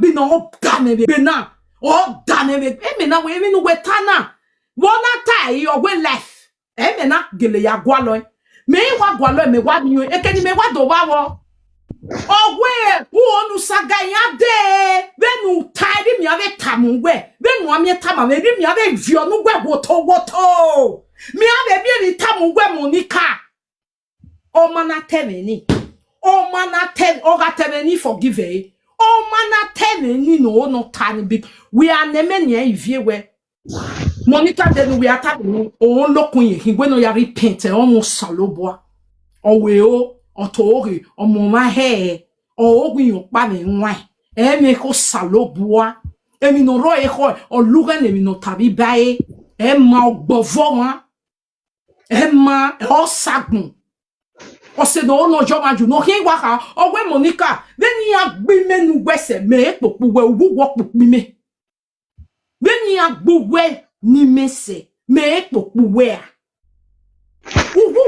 be no dane be na. Oh dane be. Me na we no we tana. Wona tai your we life. Me na gele ya gwalo. Me wa gwalo me wa mi ekeni me wa do wa wo. Owe wonu saga ya de benu tide mi ave tamwe benu ami tama me mi ave vio nu gwe woto mi ave bi ni tamwe monika o mana temeni o mana ten o ga temeni forgive o mana temeni no tani bi we are nemeni evie we monika de we are tabi o lokun ye hingwe no ya repent e o saloboa owe o otori omoma he o ogun yo pa me nwan e me ko saloboa e mi no ro e ko oluga ne mi no tabi bae e ma ogbovo wan e ma o sagun o se no jo maju no hin wa ka owe monica then ya gbe menu gbese me popu we wo popu me then ya gbowe ni mese me popu we a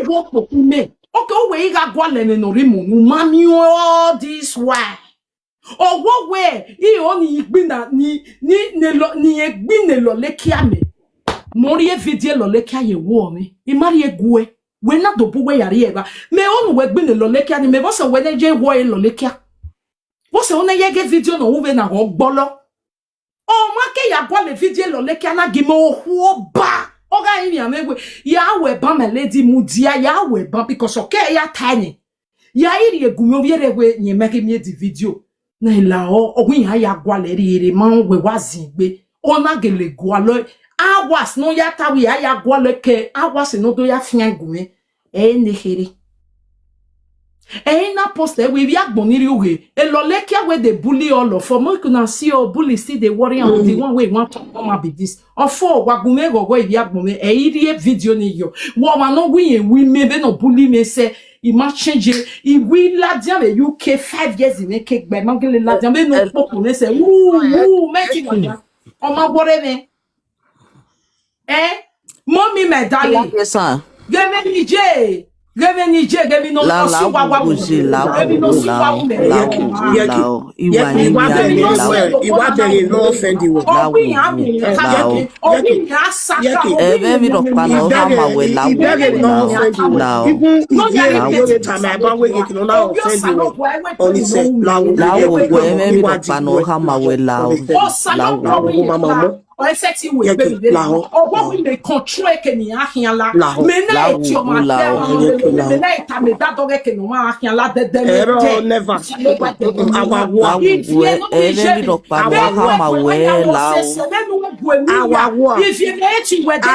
wo popu me. Okay, we got gwalene no rimu mami all this why. Oh, what way? He only igbina ni egbine lo lekia me. Mori e vidie lo lekia ye wo me. I mari egwe. We na do we yari eba. Me onu we egbine lo lekia ni me vosa we je wo e lo lekia. Vosa ona ye ge video no uve na ho gbolo. Oh, ma ke ya gwale vidie lo lekia na gime ohu ba. Oga ini amegwe ya we ba me lady mudia ya we ba because okay ya tiny ya iri egumyo viere we nye make me di video na ila ogun ya gwale ri ma we wazigbe ona gele gwalo awas no ya tawi ya gwale ke awas no do ya fiangume ne hiri na post we bi agboniri uhe e lo lekia we dey bully all of for make una see o bully still dey worry am the one way want to come be this or for wagume gogo e bi agbonme iri video ni yo wo ma no wi me be no bully me say e ma change e wi ladian the UK 5 years in make gbe mangele ladian be no popo me say make it o ma bore me mommy me darling give me DJ give me no I said to you, baby, what we may control any ahian la, mena etio ma mena etame that dog can no ahian la de never. If you let you where they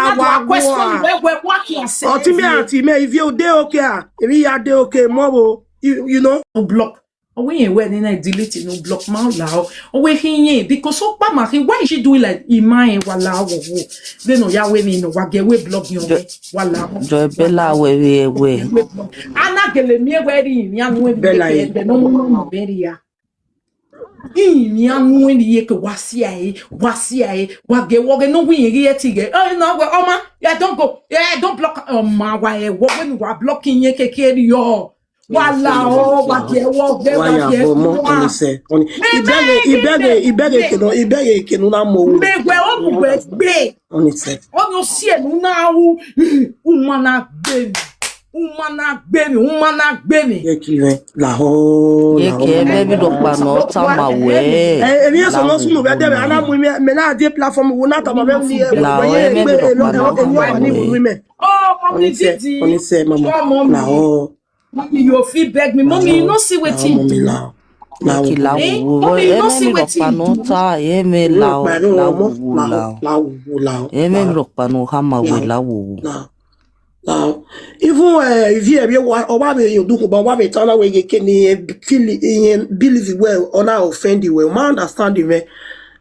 question where walking say. If you de okay, if you are de okay, more you know block. We ain't when I delete it no block my lao. We here because so mama why is she doing like Iman wala wo. They know ya we no wa get we block you wala. Joy Bella we. Ana gele me we ni anu we be no very ya. Ni anu we ye ke wasi ai wa ge no we ye tige. Oh no we oma yeah don't go. Yeah don't block ma wa e wo when wa blocking ye ke yo. Wala o wa ke wo be wa ke on say on ibege ke no na mo me gbe o gbe on say on yo si enu na wu umana gbe mi ye ki la ho ye ke be bi do pa no ta ma we e so no sunu be de ana mu me na de platform wo na ta ma be ni mommy Didi on say mama la ho mommy you feel beg me mommy you no see wetin mommy no see wetin me ropa no hama we la wo now even if you oba me you do ko ba wa me tana we ke ni feel believe well or na offend you well man understand me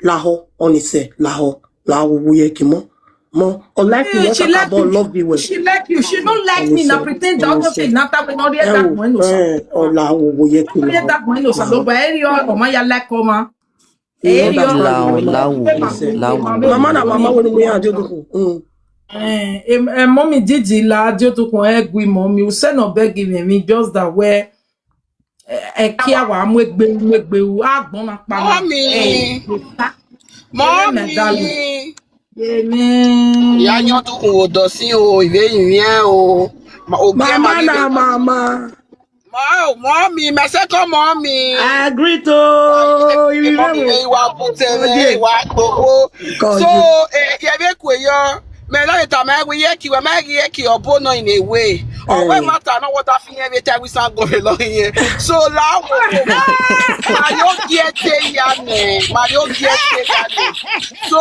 la ho on say la wo ye ki mo unlike me she like you love me well she like you she don't like me na pretend that okay na ta we no dey that one no o la wo ye ki that one no so ba eri o ma ya like o ma mama na mama wo ni ajo do mommy Didi la ajo to kon egui mommy you say no beg me just that where kia wa mwegbe agbon na pa Mommy. Mommy. Amen. Ya yan to kun odo si o iwe yin o. Mama na mama. Mommy, my second mommy. I agree to you. So, me la ta ma we ye ki obo no in a way. O we matter no what afin every time we sang go along here. So la wo ma yo get ya ne. So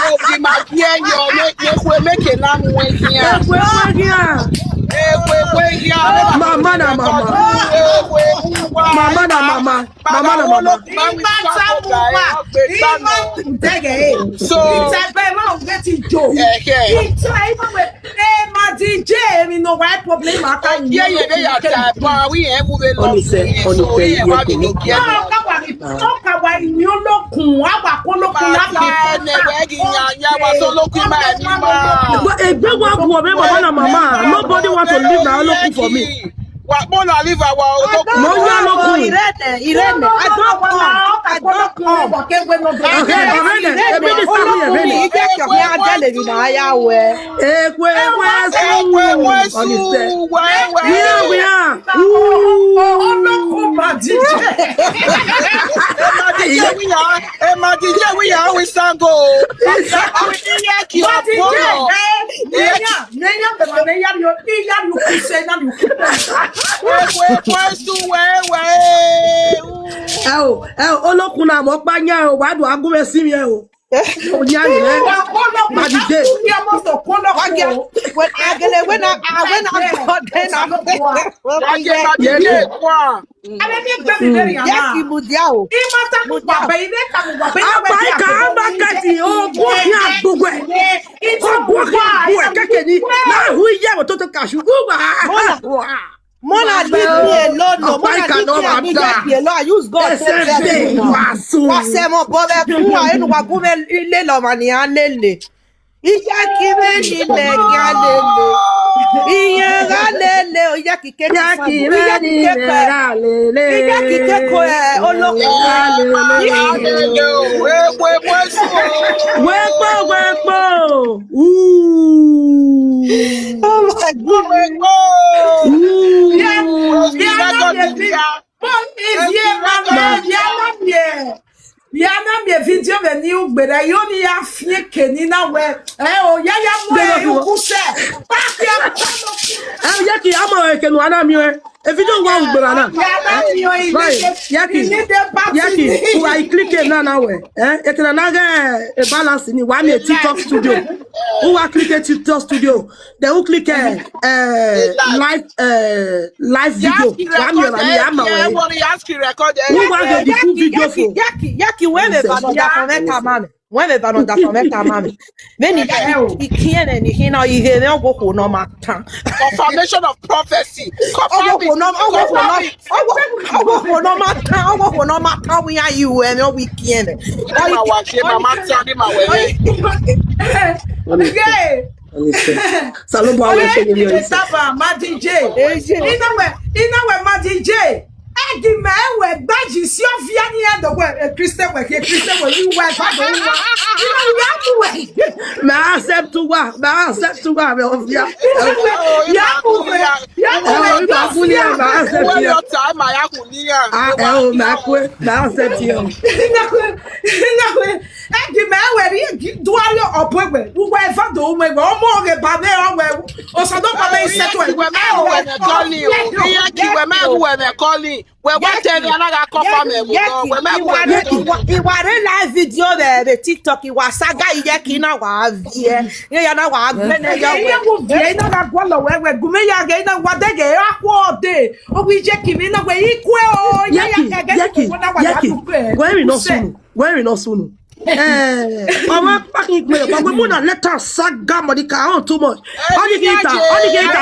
o bi ma bien yo make a lam we here. Mama na mama. Mama na mama. Mama na mama. So nobody wants to live now looking for me. What more I live our we are we sango. Olókun náà mọ̀ pa yá o, wàá dùn agúnmẹ́ sí mi ẹ o. Onya ni rẹ. Madide. Mona leave me alone. No, Mona leave me alone. I use God to tell you. Wase mo bobe kuwa enu wagume ile lo mani alele. Iya kime ni le galele. Iya galele o ya kike ni fa. Iya kike galele. Iya kike ko oloko galele. Wepo. Oh my God. Yana me video the new but I only have fie kenina where o ya mo ku se pa ya Yaki ama kenu ana mi e video wa ugbera na Yaki who I click it now we e can na ga balance ni wa me TikTok studio who I click TikTok studio then who click live video wa me na ama we who wa go the full video for Yaki wewe banoda komeka mame. Wewe banoda komeka mame. Meni ikiene ni hina ihene ogwo no mata. Confirmation of prophecy. Ogwo no mata we are you and no we kiene. Salon boy we Ina we DJ. Egi me we gbaji si ofia ni edo we Christian we you we fado wa. Me accept to wa me ofia. Egi me we duale opwe we fado we omo ge ba me o so do pa me set we calling. Well, what tell you another confirm it was live video the TikTok it was saga yeki na wa vie ya na wa gbene ya we na ga gwalo we gume ya ga na wa de ge akwo de o bi je kimi na we ikwe o ya ga Yaki, where we not sunu. Mama fucking me. But we muna let her suck gamma on too much. Only get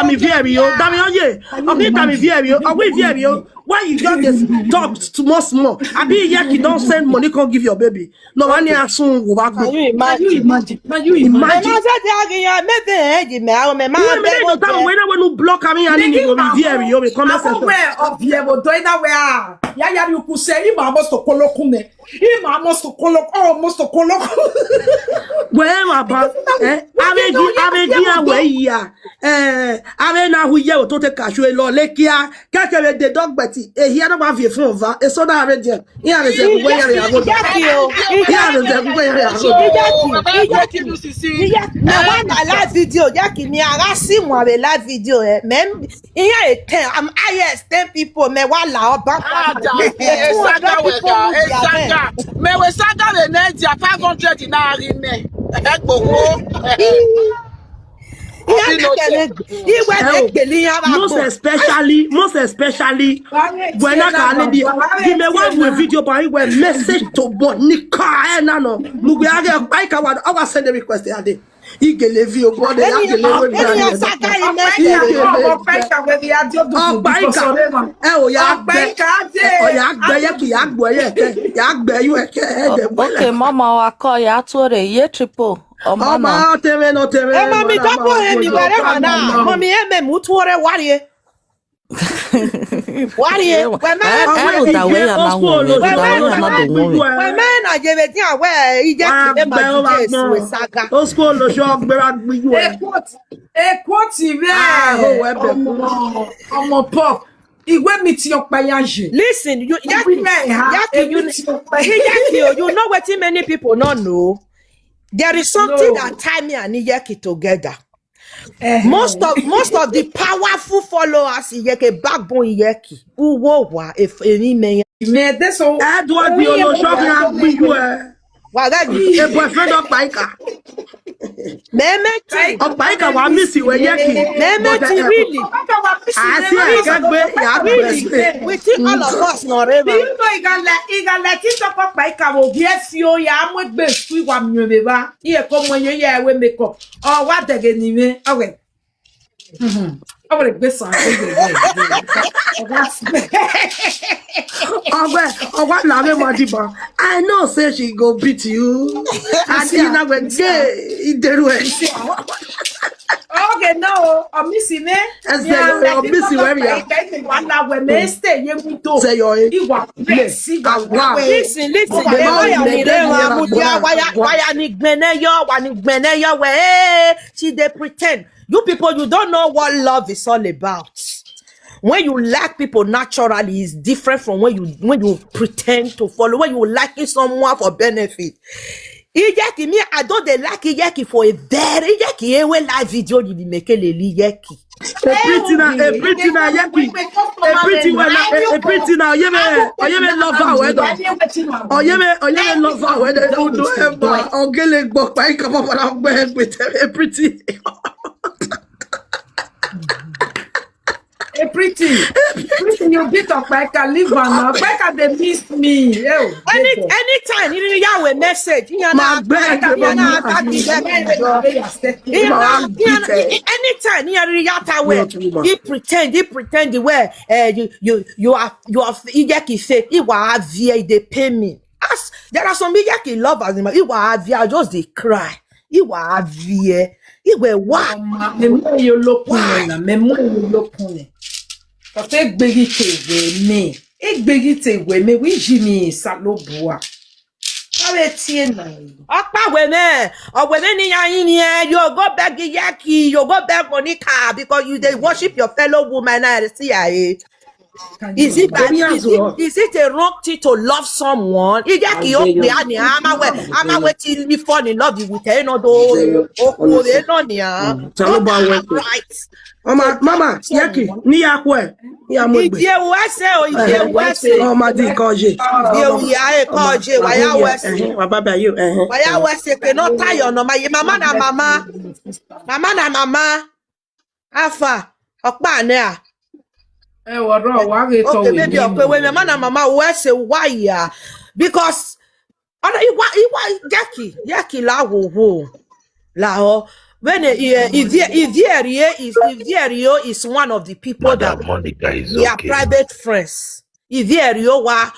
me very yo. Damn ye. Okay, me very yo. Are we very yo? Why you just this talk small? I be yaki don't send money, can't give your baby. No one here soon go back. Can you imagine? Can you imagine? When you block me and you go very yo, come aware of you doing that where ya you could say him almost to colloquium. Him almost to colloquium, almost to colloquium. Where about I na who ye to take cash lo lekia keke de dog betty e here no have phone va e so da ready here is where you go live video Jackie me ara si mo ave live video même here e 10 am highest 10 people me wa la oba me we saga le net 500 na rime most especially when I can give me one video by when message to Bonica and no Mugaga Bike I send a request the other. He can leave you God Okay, mama wa call ya tore ye triple. Mama teme no teme. Mami double hemi wherever na. Mami eme mutuore warie. Warie. When I give it here where he just we saga. O school no shock berak bi you. E quote omo pop. Igwe miti okpayaje. Listen, you know what many people not know. There is something that tie me and Iyeki together. Most of the powerful followers Iyeki backbone Iyeki. Who wa if any man. Me this so Edward bi o shock na bi you. Wagaji. A boyfriend of Baika. Memeti. Of Baika wa miss you Iyeki. Memeti really. We think all of us no rema. You know you can let it up by Cabo. Yes, you am with best. We want you, baby. Here come when you we make up. Oh, what again? Okay. I will be son. I know say she go beat you. I see now when gay Okay, no, I'm missing me. I'm missing where we are. Say your listen. See, they pretend. You people, you don't know what love is all about. When you like people naturally, is different from when you pretend to follow. When you like someone for benefit. Iyeki me, I don't they like Iyeki for a very Iyeki live video you be make Iyeki. A pretty now, Yeki. A pretty now, you may love her weather. Or you may love her weather. Don't do ever. Or get a book by come up and bed with a pretty. A pretty, you bit of like a live on. Why can they miss me? Anytime you have a message, anytime you pretend the way you are Iyeki fake. You are via they pay me. As there are some Iyeki lovers, you are via just they cry. You are via. You were what? You look on. But take begite with me, we Jimmy Salobua. Or when any you go back Iyeki, you go back Monica because you they worship your fellow woman at the CIA. Is it a wrong thing to love someone? Iyeki I'm waiting me fall in love with another. Right. Mama, Yeki, ni yakwe. Ya mwebe. Iye wese o iye wese. Oh, ma di koje. Iye ya koje, waya wese. Wa baba you, Waya wese ke no tayo no ma mama na mama. Mama na mama. Afa, okpa ne a. Wa ge to. Okay, maybe okwe we mama na mama wese why ya? Because Ana Jackie la wo la ho. When Ivierio is one of the people that Madam Monica is we are okay. private friends. Ivierio wa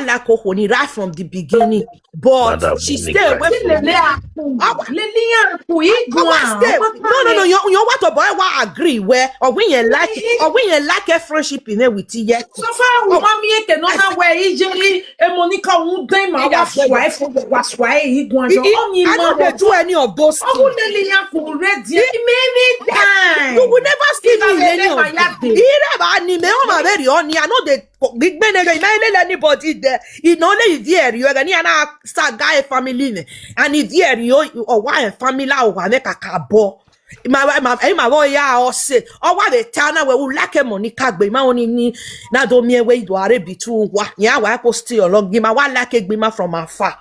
la kohoni right from the beginning, but Madam she Monica stay away is from okay. me. No, what about I agree where or when you like a friendship in there with you yet. So far, we want me to know how where Ijeli and Monica won't time my wife was why he going on I don't get do any of those things. Oh, Lillian for red, maybe time. You will never see me in any of them. I know they big men anybody there. You know they there. You are gonna start guy family and if there you or why family or make a cabo. My boy ya or say or why the town where we lack money kagbe my only ni na do me way do are between wa ya wa post your log give my one like a from afar.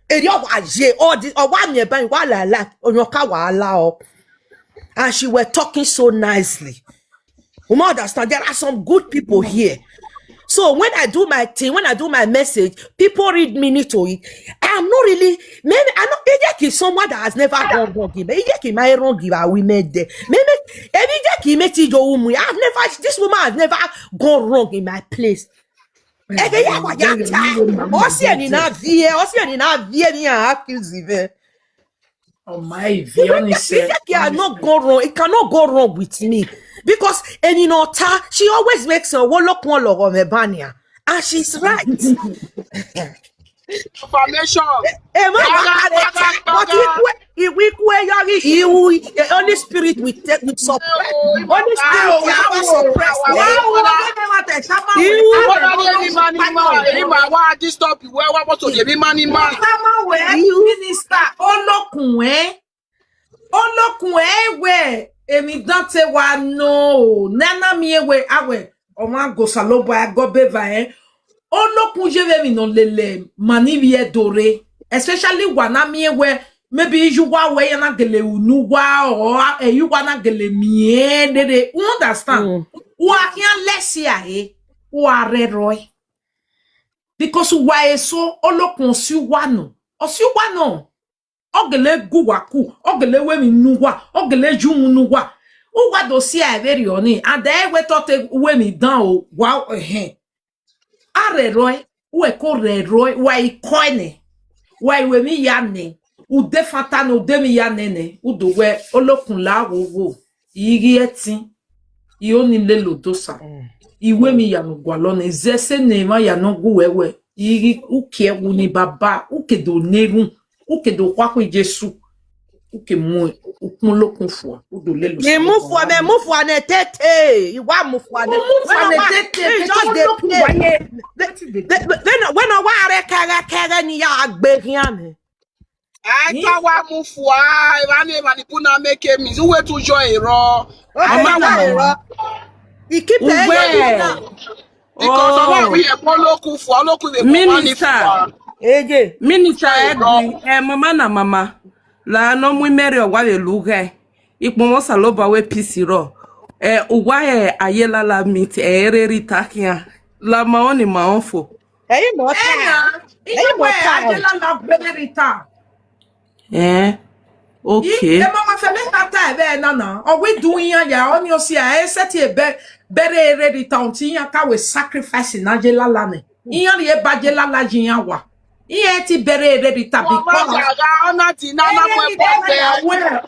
Eri o wa je all this or one me ban wa la onyoka wa la and she were talking so nicely. You understand? There are some good people here. So when I do my thing, when I do my message, people read me to it. I'm not really, maybe I'm not, is someone that has never gone wrong. Maybe my wrong we made there. Maybe this woman has never gone wrong in my place. Oh my Vionice. Cannot go wrong. It cannot go wrong with me. Because any nota, she always makes a wallop one log of a banya. And she's right. Information. But if we the Holy Spirit will take with suppress. Holy Spirit will suppress. This stop you where what to the money man. Minister Olokun we emi dante wa no nana mi we awe o ma go salobo go beva Olokun je ve mi no lele mani vie dore especially wana mi we maybe you wa we na gele unu wa or you wa na gele mi dede you understand wa can less here wa reroi because wa so Olokun si wa no o si wa no ogele guwaku ogele wemi nuwa ogele jumu nuwa uwa do si very oni and they we thought wemi dan o wa are roi we ko re roi wa ikoine wa wemi yane u defata no demi yane ne u do we Olokun la wo iri etin I oni le lodosa iwe mi yanu gwalo ne zese ne ma yanu guwewe iri uke wu ni baba uke do nerun uke do kwako Jesu uke mu ukun Olokun fo o do le lo Me mufu ane tete iwa mufu ane tete just dey when I wa kere ni ya agberin ame I thought wa mu fwa ivani manipuna make me so we to join ro. He keep Because of we Olokun fwa Olokun we Minister. Eje Minister Edwin, mama na mama. La no mu mere owa we luge. Ipo mo saloba we pisi ro. Uwa ayela la meet ereri takia. La maoni maonfo. eyi mo ta eyi mo ta ajela la benerita Okay. e mama fe me tata be na o we doing ya oni o si a set e be bere erita onti ya ka we sacrifice na ajela la ne iyan re ba ajela la jiyan wa iye ti bere erita because ona ti na na mo e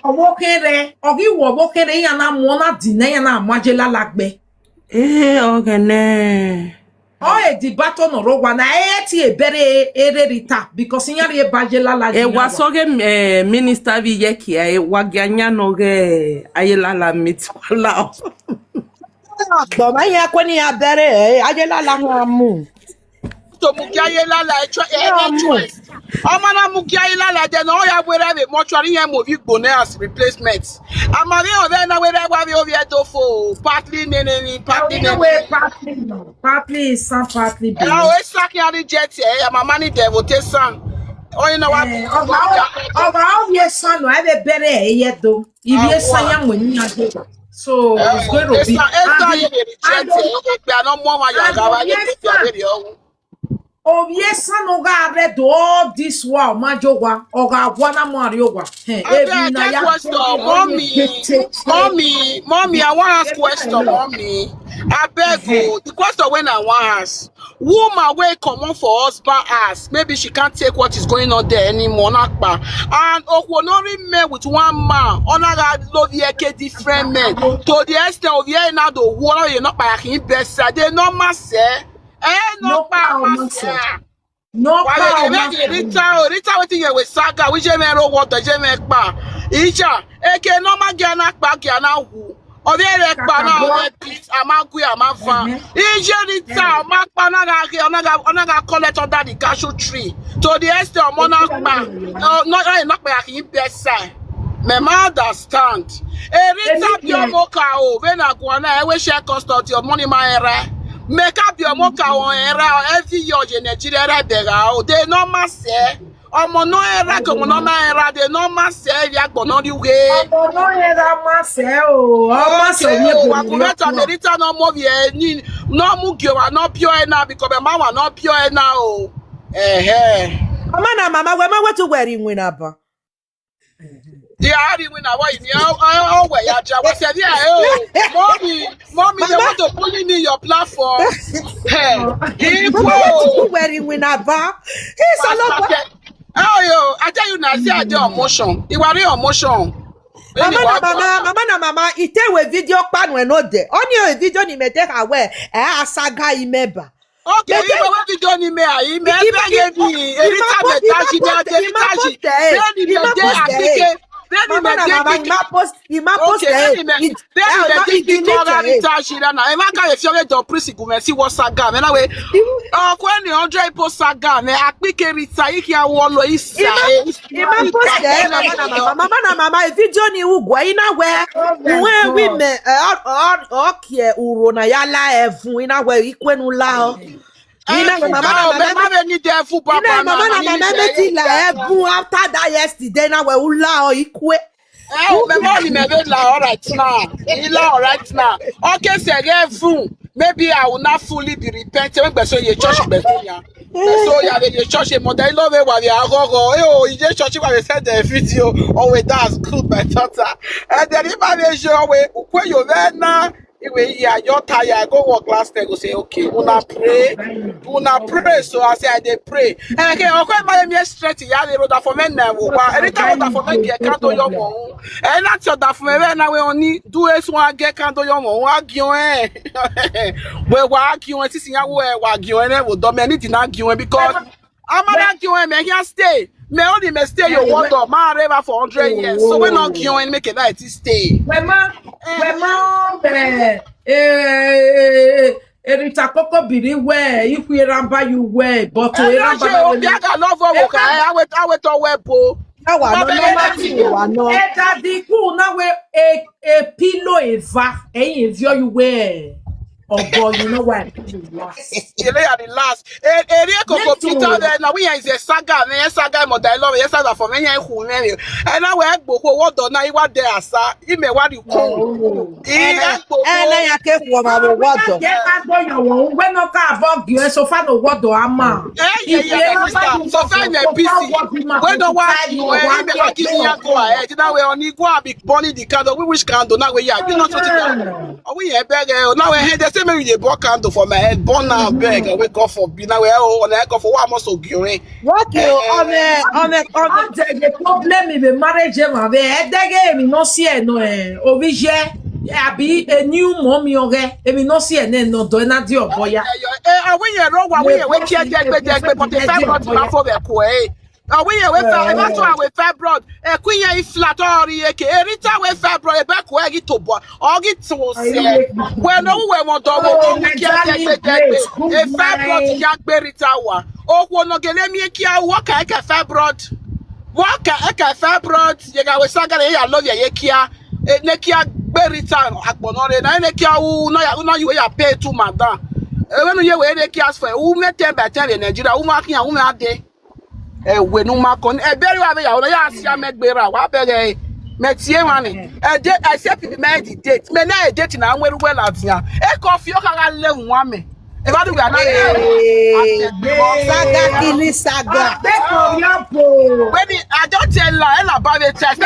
owo kere ogi wo wo kere yan na mo na di na yan na mo ajela la gbe Ogene. oh di baton no ro wa na ti e bere erita because iyan re ba ajela la jiyan wa Wasoge minister vi yeki waganya no ge ayela la meet wala. bo ma ya ko ni abere ajela la mu to mugiaye lala choice. Omana mugiaye lala de no ya were be mortuary yen movie gbone as replacement. Amari o ve na were wa be ovi etofo partly partly partly is some partly be o esaki ari jet e mama ni devil te san. O you know what? About yes son no I be better yet though if yes son yan when you so it's going to be Ovie sanoga read all this while majowa oga wana mariowa. I get question, mommy, I want to ask question, mommy. I beg you, the question when I want to ask, woman wey comot for husband ask, maybe she can't take what is going on there anymore, nakpa. And Okwonori men with one man, onaga love yeke different men. To the extent of here now the water you not by him best side, they no masse, no masse. No Wale Rita wetin you with saga we je me ro water je me pa. Ija eke no ma ge na pa ge na hu. Obi re pa na o pit amagu amavan. Ije Rita ma pa na ga ge onaga collect under the cashew tree. To the extent of mona pa. No pa him best side. Me ma understand. Rita bio moka o when I go na e we share custody of money ma ere. Make up your mocha on era every year in Nigeria they no mass omo no era como no era they no mass ya gbono ri we omo no era mass o wa kumeta merita no mo bi ni no mu gyo wa no pure na because be ma wa no pure na o mama na mama we ma wetu wearing win aba they are the winner. Why you always mommy, they want to put in your platform. Hey, people wearing win aba. He's a lot. Oh, yo, I tell you now, see I do emotion. You are real emotion. Mama, ite we video pan we no de. Only a video ni mete kawe. Asaga imeba. Okay, you want to do me? I Mama, post video ni ugwa ina we women okay uro na yala evun ina we ikwenu la after that yesterday now we ula ikwe all right now. Okay, say maybe I will not fully be repentant when so your church so your church mother love what you just church when send the video always that's good my daughter and then if I make sure when you now you're tired, go work last night, go say, okay, una pray, so I say, they pray. And okay, my me straight, yeah, they wrote that for men now, anytime that for men, get can't do your own. And that's your that for men now, we only do this one, get can't do your own, wagyu, where wagyu, and sissing away, wagyu, and will dominate in arguing because I'm not arguing, man, can't stay. Me only may stay your water, man, river for 100 years, so we're not going make it like stay. Erita koko biri we if we ramba you we but to ramba I love I wait to wepo no eta di ku na we a pillow eva eyin vio you we oh boy you know why you lay at the last computer there now we is a saga mo dialogue yes saga for me hu me and now we gboko what do na iwa there asa ime wa di ku ya ke ku ma wo what do get that do your one when no ka bug you so far no what do ama so find a PC when no wa you be give me go ahead now we only go be burning the candle we wish candle now we you know something we here beg now we head say me dey burn candle for my head burn now beg and wake up for be now we on go for what must ogirin what you on the problem in the marriage ma be edege mi no see no obije abi a new mommy oge emi no see ene no do na di oboya when you wrong one we check but the fact not na for be ko we we that's why we fibroid queen ya flat or eke erita we fibroid e back we to bo or get to say when no we want to we e fibroid ya berita wa okwo no gele mi kia wo ka e fibroid ye ga we saga ya love ye kia ne kia berita agbono re na ne kia wu no you ya pay to madam when you we ne kia for who me 10 by 10 in Nigeria who ma kia who me ade we no ma kon e beri wa be ya ya asia megbera wa bere metie wane I say people me the date me na date na nweru well atia e coffee o ka le nwa me If I do that, Saga kili saga. when I don't tell her about the test,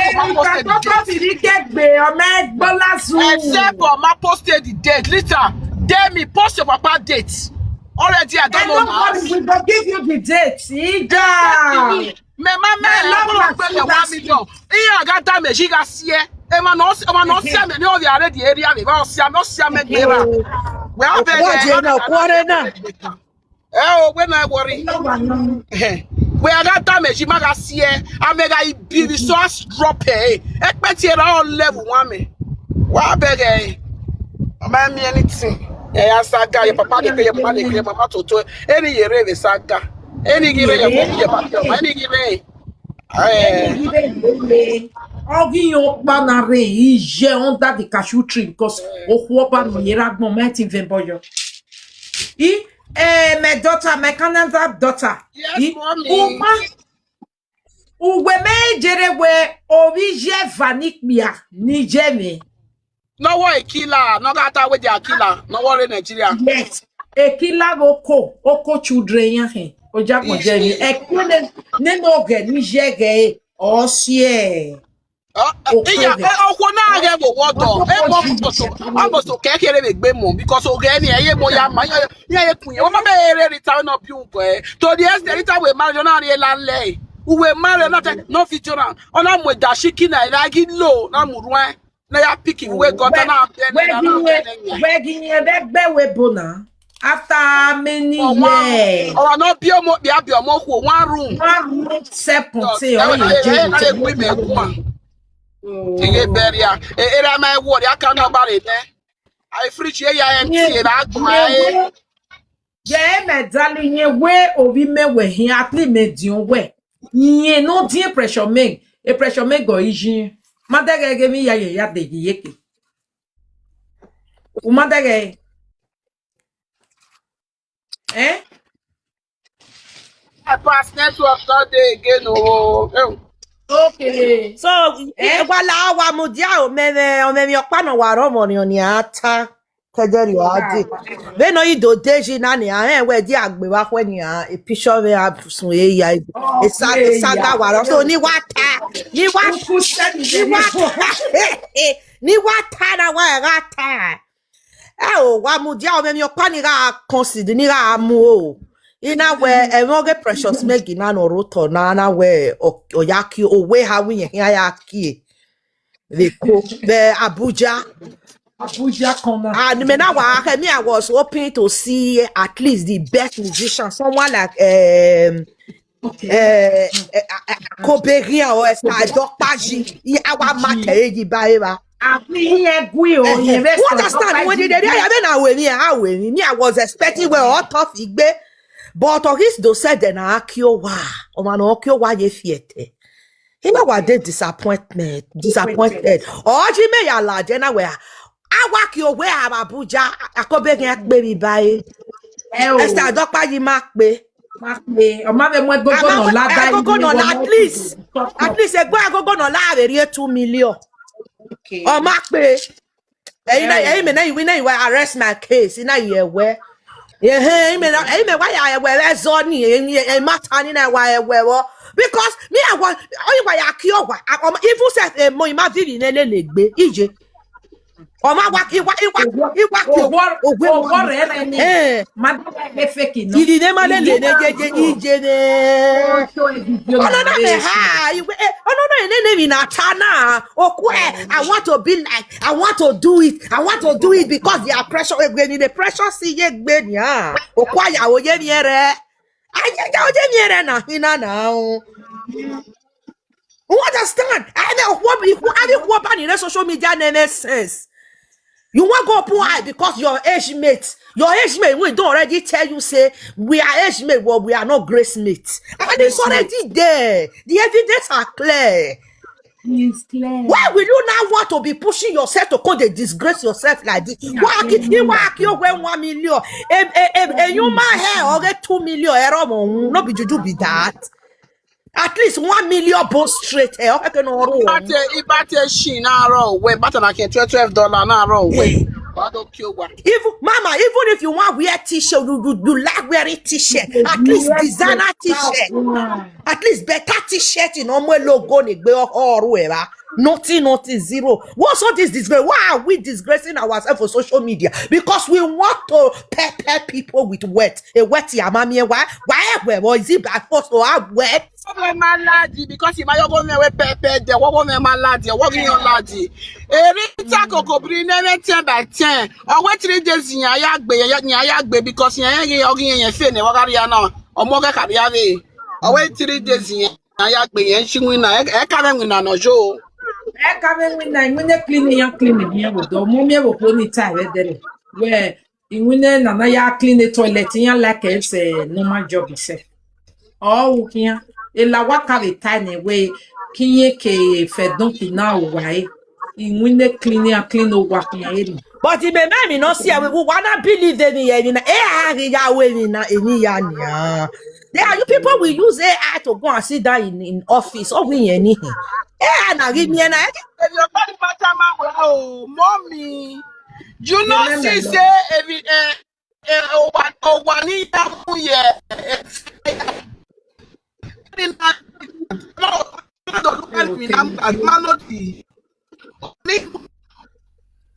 except for my posted the date. Later, then me post your papa date. Already, I don't know now. We will give you the date. See, Me mama, $1 million. I got damage. She got see. I'm not see me. No, we are already area. We are see. I'm not see me. We are oh, when I worry. We are that damage. You might see. I make a be resource drop. Expect it all level one me. What beg? I'm me anything. Yeah, saga. Your papa dey pay your money. Your mama to any year saga. Any year your money. Any year. Ogiyo banare ije under the cashew tree because okwoba no yeragbo mighty vemboyo. My daughter, my Canada daughter. Yes, mommy. Uwe me jerewe orije vanikbia ni jeme. No worry, killer. No gata with their killer. No worry, Nigeria. Yes. A killer oko children yahe. Oja mojemi. Ekwene nenoge ni jege osie. Almost okay, because again, yeah, moya, yeah, queen. What my return of you, boy. To the extent we marry on a land who were married, not no feature on. I'm with Dashiki, I like it low. I'm one. They are picking where got an after many years. Or not be a more, one room. One room separate. Era my word, I can't about it. I free here, I am here. Yeah, my darling, ye way of me where he at least made you way. Ye no dear pressure make a pressure make go easy. Mother gave me ya de yeki. Mother eh? I pass network that day again. Oh, okay. So, wala wa mudia o me okpano wa romo ni oni ata kejeri o adi. Be no ido deji na ni we di agbe wa kwe ni e picture we abusun e ya e saga wa so ni wata ni wata na wa gata. Wa mudia o me okpani ga consider ni ga mu o. Ina we emoge precious megi na no roto na we oyaki owe ha wi yen ayaki the Abuja corner. and me na wa me I was hoping to see at least the best musician, someone like Koberia or Dokpaji awa mate eji ba you understand when I was expecting where all tough igbe. But Augusto said then akio wa o man okio wa ye fiete. You know what they disappointed. Oji me ya la jena we awakio we Abuja akobe gen baby bye. Esther dokpa yi makpe. O ma be mo gogo no la at least egbo agogo no la ere 2 million. Okay. O makpe. Me na you arrest my case. Na you where yeah, me why I wear zoni matani na why because me I want only why akiowa even said mo ima viri nele legbe ije o ma wa ili ne ma le jeje ije ne ono na me ha ono na ene na tana okwe I want to be like I want to do it because they are pressure the pressure see ye gbe ni okwa ya wo ye miere aja o je miere na hina na o understand I know what about in social media nonsense. You want go poor eye because your age mate we don't already tell you say we are age mate, well we are not grace mates. And it's already there. The evidence are clear. It's clear. Why will you now want to be pushing yourself to come to disgrace yourself like this? You work your 1 million. You might have or 2 million. No be juju be that. At least 1 million both straight. Ibate she na row we better like $12 na row we. Even mama, even if you want wear t-shirt, you like wearing t-shirt. At least designer t-shirt. At least better t-shirt in my logo or whatever. Nothing, zero. What's all this disgrace? Why are we disgracing ourselves for social media? Because we want to pepper people with wet. A wet yamami. Why? Is it by force to have wet? Because you might go me with pepper, the woman my laddie, walking on laddie. Erita Coco bring 10 by 10. Or what 3 days in Yagbe because you're in fin, Wagariana, or Moga Cabiave. Or wait 3 days in Yagbe and she win. I can't win no show. I come when I clean here with the mommy will pony tie there. Where in winning and clean the toilet in like it's a normal job itself. Oh, here, a la waka the tiny way, kinye ke fedonki now, why? In winning cleaning and clean the walking. But it may me not see we wanna believe them in there are you people will use AI to go and sit down in office or we anything. AI na give me an If your body matter, oh, mommy, you know, she say every one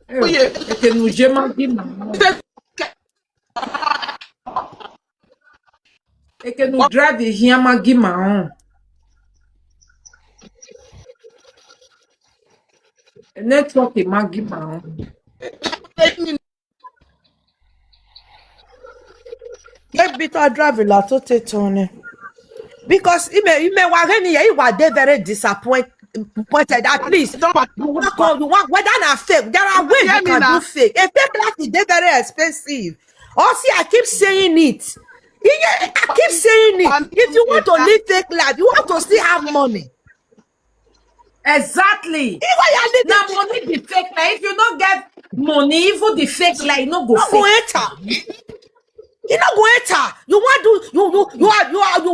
Que nous gemons et que nous drive here magima. Network est magima. Get bitter driving la to take on because he may they very disappointed at least you want whether not fake there are ways you can do fake a fake life is very expensive also I keep saying it I keep saying it if you want to live fake life you want to still have money exactly now money be fake like if you don't get money even the fake like no go fake. You not go enter. You want you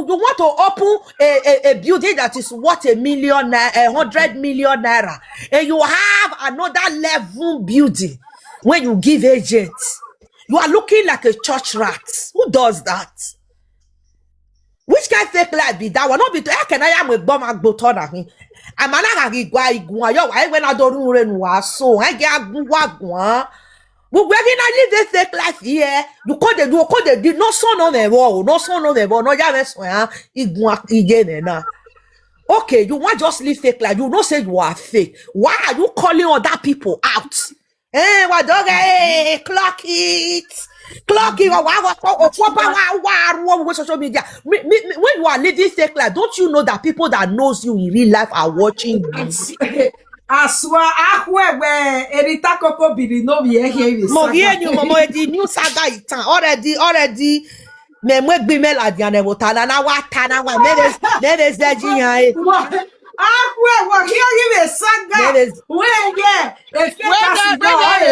want to open a building that is worth $1 million, 100 million naira, and you have another level building when you give agents. You are looking like a church rat. Who does that? Which kind of fake life be that one? Not be to can I am a bomb and boton of him. I'm an agua yo. I when I don't run so I get one. We live this fake life here. You call the no son on the wall, no son on the wall, no again. Okay, you want just live fake life. You don't say you are fake. Why are you calling other people out? What dog? Clock it. Social media. When you are living fake life, don't you know that people that knows you in real life are watching you? Aswa ahwe Erita Coco biri no be here Momo the new saga itan already me gbe me la diane wotana na watana wa me zeji yan ahwe wa here give a saga where yeah if you can see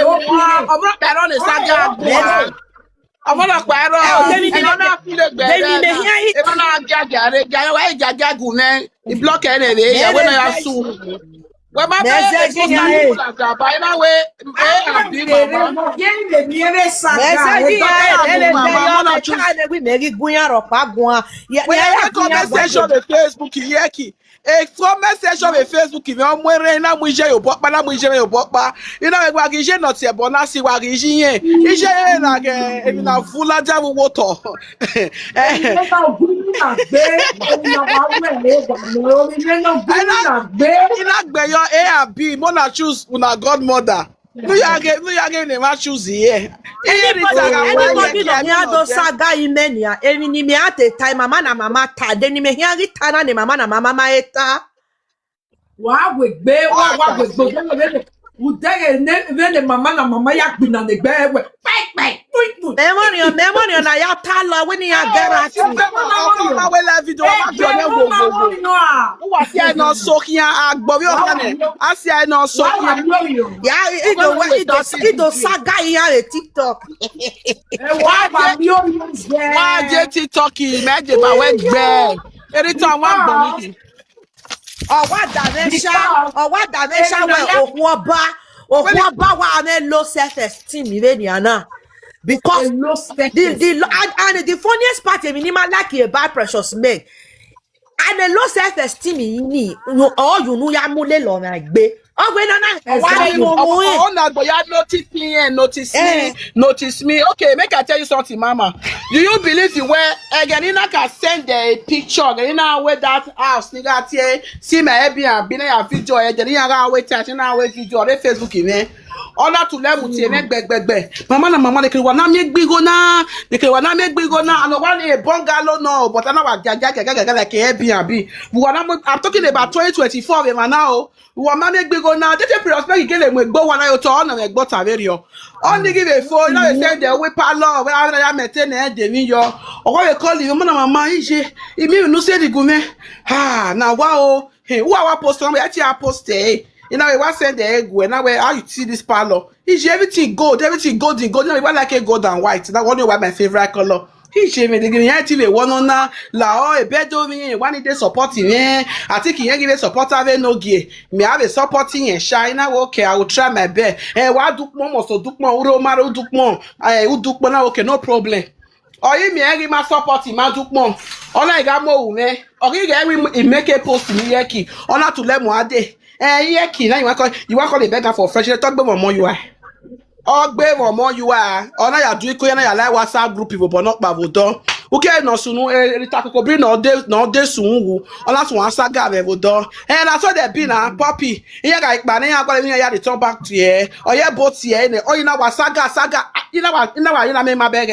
omo pe ron saga omo lo pa ro e na fi le gbe e na jaja wa jaja gun me e block ene re ya we na ya su. Well, my baby, by my way, Facebook, a comment section of Facebook, if you're wearing a muja, your pop, and a muja, your pop, you know, what is not a bonasi, what is in here? In a full of water. Your A and B, Mona choose una godmother. No, you again, never choose here. Anybody that hear those saga imenia, any me at a time, mama, then me hear it, and mama, maeta. What with bear, what with would they mama yak been on the bear? Fight, memory on a tala when you are not soaking I see I know soaking. Yeah, it saga here TikTok. Why TikTok? Imagine my went bad. Anytime one or what dimension where Okwaba Low self-esteem because A low the funniest part of me like a bad precious make and a low self-esteem you know ya mule lo na gbe notice me. Okay, make I tell you something, Mama. Do you believe the way Eganina can send a picture? Eganina where that house, nigga, see my Airbnb, a video, Eganina wait, video, on Facebook, man. Order to level to make beg. Mama, they can wanna make big na, they can wanna make big na, and one a bungalow no, but I know like Airbnb. I'm talking about 2024, man now. We want make big na, they prospect again, we go one eye to honor like butter video. Only give a phone, you know, they say they whip a law, where I maintain the video, or what you call you, Mama, it mean no say the gume. Ah, now wow, hey, who are posting? We actually post you know, I said the egg when how you see this parlor. Is everything gold, everything golden, gold. You know, I like a gold and white. That one is my favorite color. He's me the green TV one on la a bedroom, one day supporting me. I think he give a supporter of no gear. Me have a supporting and shine. Okay, I will try my best. And what do more so do more Uromaro do more. I would do more okay, no problem. Or you me every my supporting my do more. All I got more me. Or you every make a post in Yaki. Or not to let more day. Yaki, now you want call the beggar for fresh. Talk about more you are. Ogbe more you are. Or now you do it, like WhatsApp group people, but not Bavodo. Okay, no sunu Ritako bring no day soon. Or that's one saga Bavodo. And I saw that being a puppy. Here, like Banana, I'm going to return back to here. Or yeah, both here. Or you know what saga. You know what, you know my bag.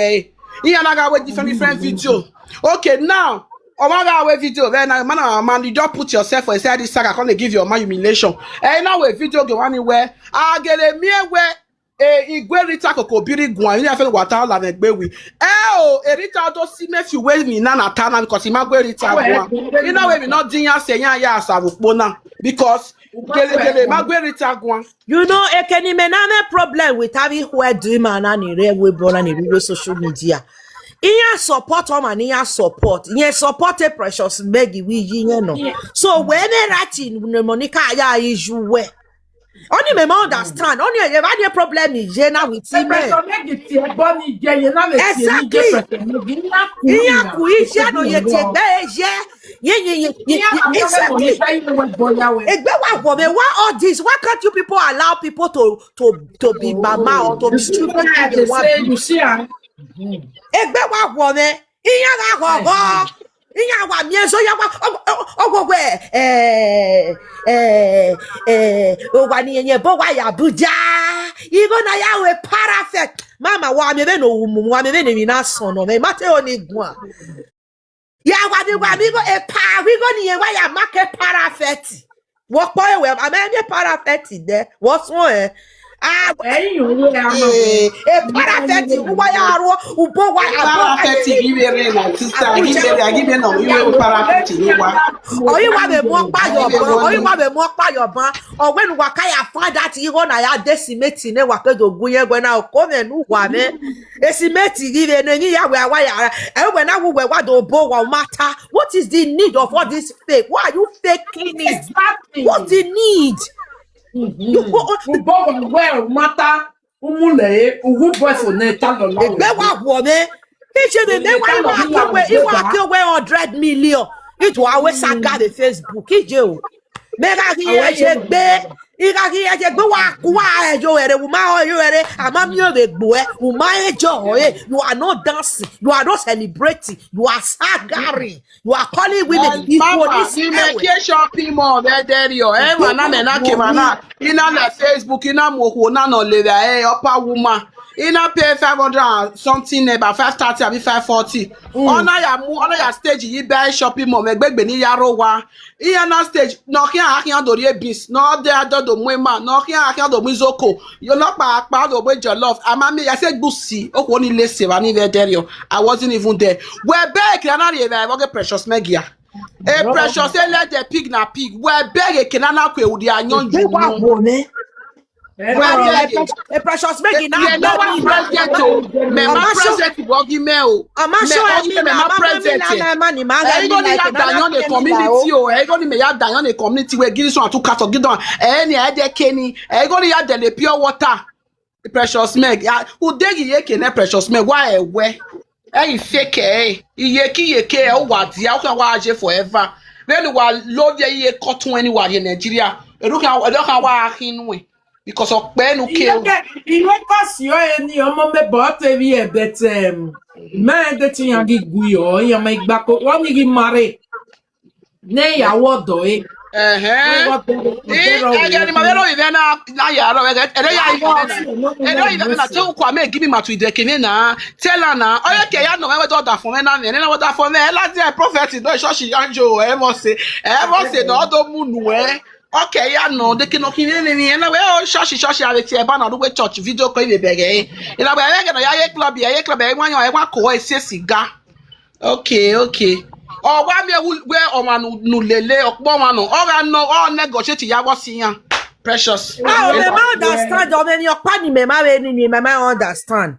Here, I got different video. Okay, now. Oh my God, video. Then man, you just put yourself for inside this saga. I can't give you my humiliation. And now a video go anywhere. I get a mere where igwe rita koko biri gwan. You have water la negbe we. Rita don't see me if you wait me na tana because he magwe rita gwan. You know we not dinya say ya savukbona because magwe rita gwan. You know, Ekeni mename problem with having who dream and any we born and in social media. Iya support and iya support. Iya support a precious Maggie we no. So when they writing Monica ya issue where only me understand. Only you have a problem is Jena with him. Exactly. Iya kuisha no ye exactly. Why all this? Why can't you people allow people to be mama or to be stupid? You see, Egbe wa wo me iya ga gogo iya wa mi so ya wa ogogwe o wa ni yen bo wa ya Abuja even na ya we perfect mama wa me be no wumu wa me be ni na son no me mate oni gun ya wa ni wa mi go we go ni yen wa ya market perfect wo po e we am perfect there what's one parafeti ubo ya aro ubo wa parafeti gibe na sister gibe no iwe parafeti ni wa oyi wa be mo pa yoban ogwenu wa ka ya find that iho na ya decimate ne wa pe dogun yen gwe na ko me nu wa me decimate gibe no ni ya we ya we na we wa do bo wa matter. What is the need of all this fake? Why are you faking it? Exactly. What's the need? Well, matter umule ugu boyfriend ne talo lo. Egbe wa wo me. Iche me why you want to 100 million. It will always saga the Facebook. Ije o. Me ga ki e se gbe. Ika ki e se gbe wa ejo ere wo ma yo ere ama mi o be gbo e. Wo ma ejo you are not dancing. You are not celebrating. You are sagari. You are calling women Mama, you make a shopping mall there yo. Mana me na ke mana. Ina na Facebook ina mo ko na no le upper woman. Ina pay 500 something about 530 abi 540. Ona ya stage yi buy shopping mall me gbegbe ni yaro wa. Iya na stage no kian akian do re bis. No dey do mwema. No kian akian do mwizoko. Yo no pa do we jollof. Ama me ya say gusi. Oko ni lese wa ni there yo. I wasn't even there. We beg na re I get precious megia. Precious say let the pig na pig. We beg e kenana kwe udi anyon ju. A precious make it Yeah, no one president oh. Me ma president bogi me oh. Ama show me ma president. money man. E go ni ya danyon the community oh. E go ni me ya danyon the community we give so atu kato gidon. Ni e de keni. E go ni ya de le pure water. Precious meg. Who degi ye kene precious meg wa ewe. E fake eh. Iye ki ye ke e wa dia o kan wa aje forever. When wa love ye cotton anywhere in Nigeria. E do kan wa ahinwe. Because of pen kill. Il est pas sûr ni on me botte vie bet man de tin gi guyo ya me gba ko won ni mare ne ya wodo e Again, my little event now, ya na tell kwa me give me my tweet na tell her na oya ke ya no we do that for me na na what that for me la dey prophet no church anjo e must say no do munu okay ya no de kino kini ni na we o church avec e ba na do we church video ko ibe bege e la ba ya na ya club e wa ko e se siga okay oh wa me we o ma nu lele opo ma no o ga no o negotiate ya wo si yan precious me understand o me ni opa ni me ma understand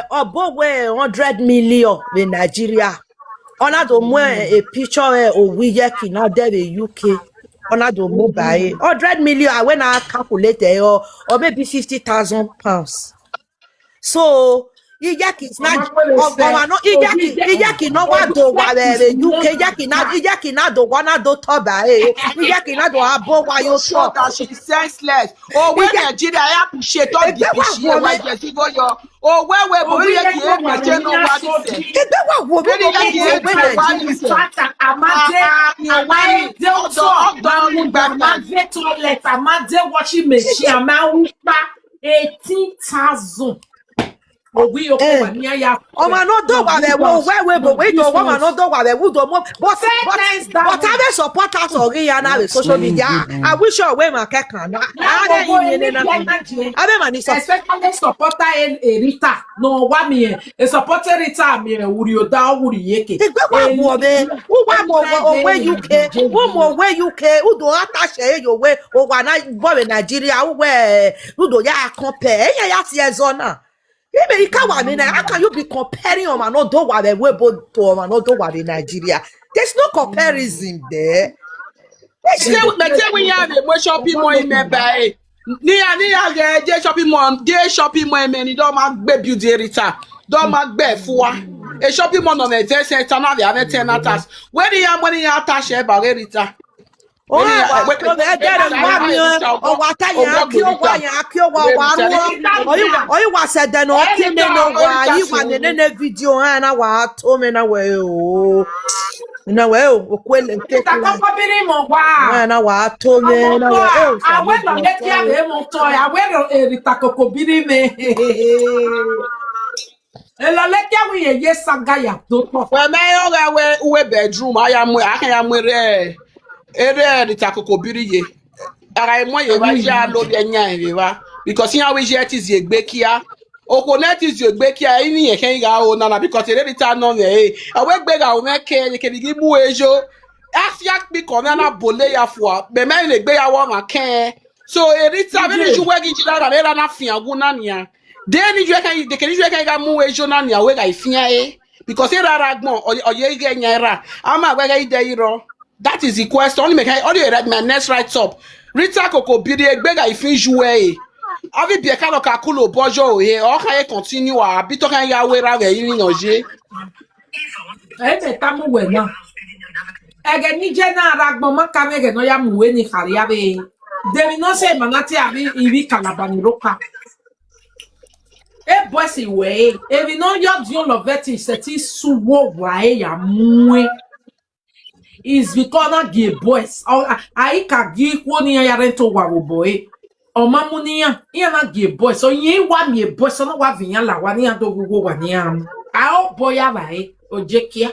obo we 100 million in Nigeria ona do mo a picture o wiye ki na there in UK ona do mo buy 100 million when I calculate or maybe 50,000 pounds so Ijaki is not Ijaki no wa do wa UK Ijaki na do wana do toba Ijaki na do abo wa yo so that she senseless when Nigeria I appreciate all the shit why just go your we bo we yaki e pete no wa di se egbe wa wo we yaki e pete wa di se amade toilet amade washing machine amawupa 18,000 we no do wa we do woman no do wa we do mo but I dey support us ori ya na social media I wish you we ma kekan na ade mani especially supporter Rita no wa mi e supporter Rita mi wuri oda wuri yeke egbe wa mo be wa mo we UK we UK u do attache yo we o wa na bo Nigeria we do ya compare ya ti ezona how can you be comparing Omanodo Wabo to Omanodo Wabo in Nigeria? There's no comparison there. We have a shopping mall in Mebe. Nia, they shopping mall, many don't make baby Rita. Don't make bear for a shopping mall on a test and have a tenants. Where the young money attached about Rita? Oh, you was said then video and I told me na well. Na well, kwele na wa to me na well. I went on let ya mo to I went Rita kokobiri me. Ela let ya we yes sagaya do. Well, my we bedroom I am where Rita kokobiri ye. Ara mo ye ba ja lo bi enya ye wa because here we jet is ye gbekia okonet is ye gbekia ini ye ken ga o na because Rita no ye we gbe ga o me ke gi mu ejo afiak bi ko na bole ya fo be me le gbe ya wo ma ken so Rita be ni ju we gi jira ra na fian gu na nia de ni ju kan de ke ni ju kan ga mu ejo na nia we ga fian because era ra gbon oye ge nya ra ama we ga ide iro. That is the question. Only read my next right up. Rita kokobiri egbega ifin jouer. Abi bi ka lo ka kulo bojo e o ka continue a bi to kan ya we ra re yin yanje. Me tamu we na. Ege ni je na ragbon ma ka me ge no ya mu we ni khari abi. Demi no se manati abi ibi kalabani roka. E boy si we. E bi no yo dion lo veti seti suwo wa e ya mu is because na gay boys ai ka gi ko ni ya rento wa boy o mamu ni ya na gay boys so yin wa mi boys so na wa vian la wa ni do gugu wa ni am a o boy ya bai o je kia